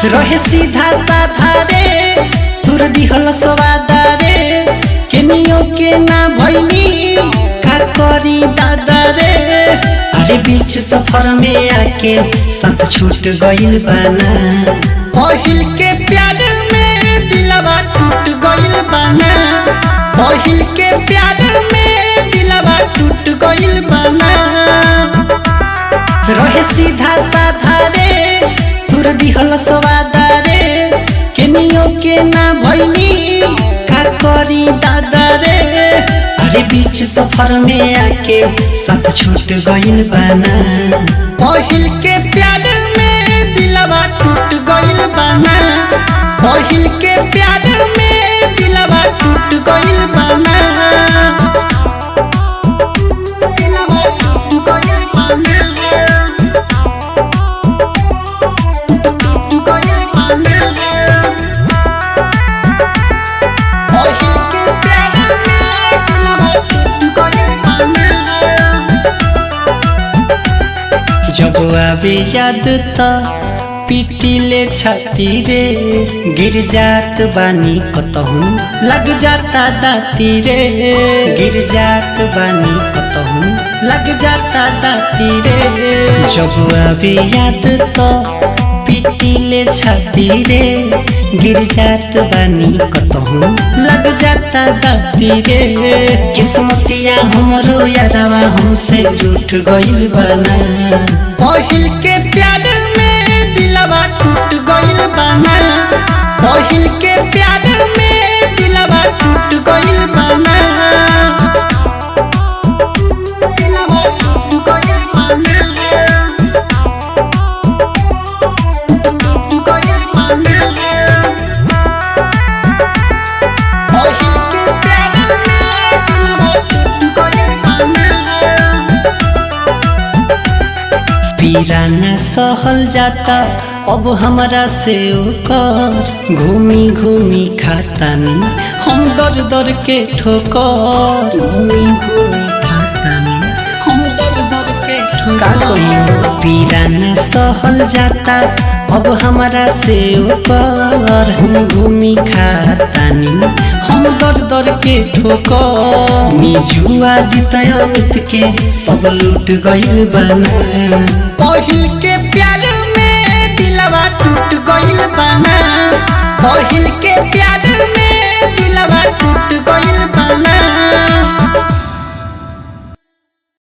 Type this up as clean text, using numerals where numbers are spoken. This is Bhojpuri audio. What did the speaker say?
रहे सीधा साधा रे तुर दिहल सवादा रे केनियो के ना भइनी का करी दादा रे। अरे बीच सफर में आके साथ छूट गइल बाना पहिल के प्यार में दिलवा टूट गइल बाना पहिल के प्यार में दिलवा टूट गइल बाना। रहे सीधा साधा रे तुर दिहल सवादा रे केनियो के ना भइनी का करी दादा रे। अरे बीच सफर में आके साथ छूट गइल बाना पहिल के प्यार में दिलवा टूट गइल बाना पहिल के प्यार में दिलवा टूट गइल बाना दिलवा टूट गइल बाना टूट गइल बाना पहिल के प्यार में दिलवा टूट गइल बाना। जब आवे याद त पीटिले छाती रे गिर जात बानी कतहूँ लग जाता दाती रे गिर जात बानी कतहूँ लग जाता दाती रे। जब आवे याद तो पीटिले छाती रे गिर जात बानी कतहूँ लग जाता दाती रे। किस्मतिया हमरो यारवा हमसे रूठ गइल बाना पहिल के प्यार में दिलवा टूट गइल बाना पहिल के प्यार में दिलवा टूट गइल बाना दिलवा टूट गइल बाना टूट गइल बाना पहिल के प्यार में दिलवा टूट गइल बाना। पीरा न सहल जाता अब हमरा से ओकर घूमी घूमी खातानी हम दर दर के ठोकर घूमी घूमी खातानी हम दर दर के ठोकर। पीरा न सहल जाता अब हमरा से ओकर हम घूमी खातानी हम दर दर के ठोकर। निजुआ दितय अमित के सब लूट गइल बाना पहिल के प्यार में दिलवा टूट गइल बाना पहिल के प्यार में दिलवा टूट गइल